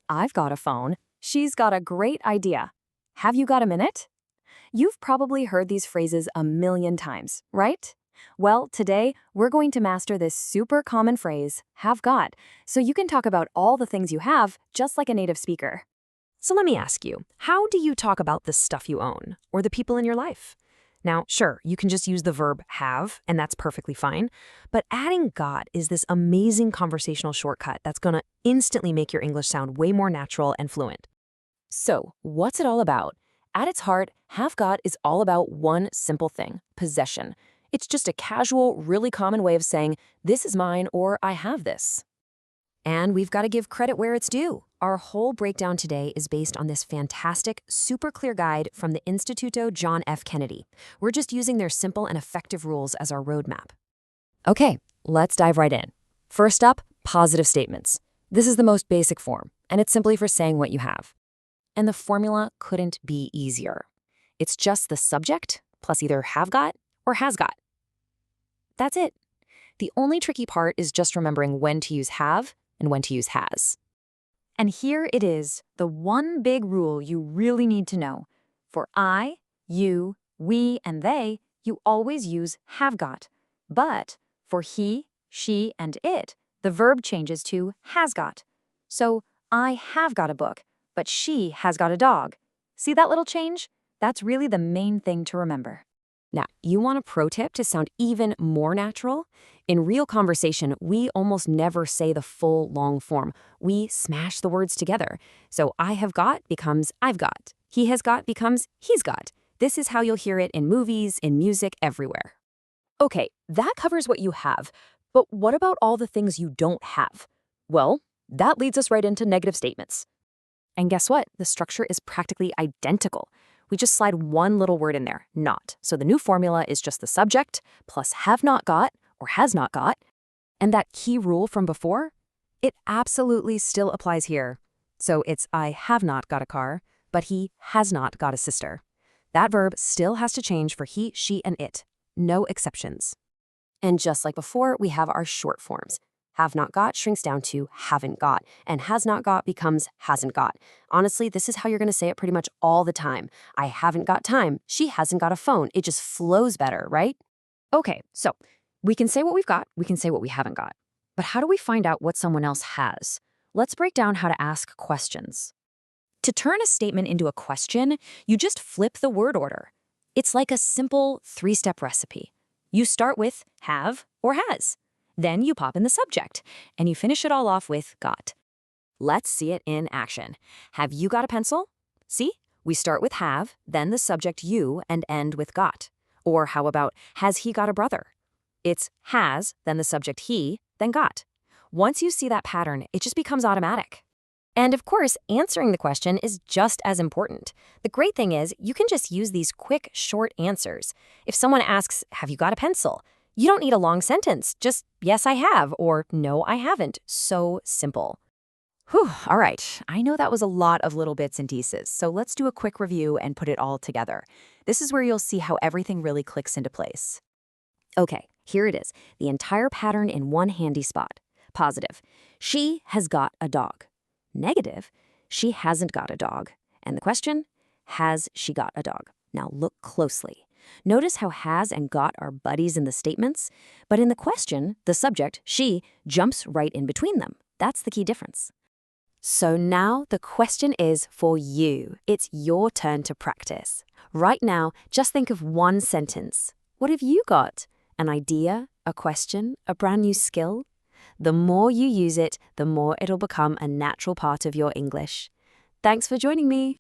I've got a phone. She's got a great idea. Have you got a minute? You've probably heard these phrases a million times, right? Well, today we're going to master this super common phrase, have got, so you can talk about all the things you have just like a native speaker. So let me ask you, how do you talk about the stuff you own or the people in your life? Now, sure, you can just use the verb have, and that's perfectly fine, but adding got is this amazing conversational shortcut that's going to instantly make your English sound way more natural and fluent. So, what's it all about? At its heart, have got is all about one simple thing, possession. It's just a casual, really common way of saying, this is mine or I have this. And we've got to give credit where it's due. Our whole breakdown today is based on this fantastic, super clear guide from the Instituto John F. Kennedy. We're just using their simple and effective rules as our roadmap. Okay, let's dive right in. First up, positive statements. This is the most basic form, and it's simply for saying what you have. And the formula couldn't be easier. It's just the subject plus either have got or has got. That's it. The only tricky part is just remembering when to use have and when to use has. And here it is, the one big rule you really need to know. For I, you, we, and they, you always use have got. But for he, she, and it, the verb changes to has got. So I have got a book, but she has got a dog. See that little change? That's really the main thing to remember. Now, you want a pro tip to sound even more natural? In real conversation, we almost never say the full long form. We smash the words together. So I have got becomes I've got. He has got becomes he's got. This is how you'll hear it in movies, in music, everywhere. Okay, that covers what you have. But what about all the things you don't have? Well, that leads us right into negative statements. And guess what? The structure is practically identical. We just slide one little word in there, not. So the new formula is just the subject plus have not got or has not got. And that key rule from before, it absolutely still applies here. So it's I have not got a car, but he has not got a sister. That verb still has to change for he, she, and it. No exceptions. And just like before, we have our short forms. Have not got shrinks down to haven't got, and has not got becomes hasn't got. Honestly, this is how you're going to say it pretty much all the time. I haven't got time. She hasn't got a phone. It just flows better, right? Okay, so we can say what we've got, we can say what we haven't got. But how do we find out what someone else has? Let's break down how to ask questions. To turn a statement into a question, you just flip the word order. It's like a simple three-step recipe. You start with have or has. Then you pop in the subject, and you finish it all off with got. Let's see it in action. Have you got a pencil? See? We start with have, then the subject you, and end with got. Or how about, has he got a brother? It's has, then the subject he, then got. Once you see that pattern, it just becomes automatic. And of course, answering the question is just as important. The great thing is, you can just use these quick, short answers. If someone asks, have you got a pencil? You don't need a long sentence, just yes, I have, or no, I haven't. So simple. Whew, all right. I know that was a lot of little bits and pieces, so let's do a quick review and put it all together. This is where you'll see how everything really clicks into place. Okay, here it is, the entire pattern in one handy spot. Positive, she has got a dog. Negative, she hasn't got a dog. And the question, has she got a dog? Now look closely. Notice how has and got are buddies in the statements, but in the question, the subject, she, jumps right in between them. That's the key difference. So now the question is for you. It's your turn to practice. Right now, just think of one sentence. What have you got? An idea, a question, a brand new skill? The more you use it, the more it'll become a natural part of your English. Thanks for joining me.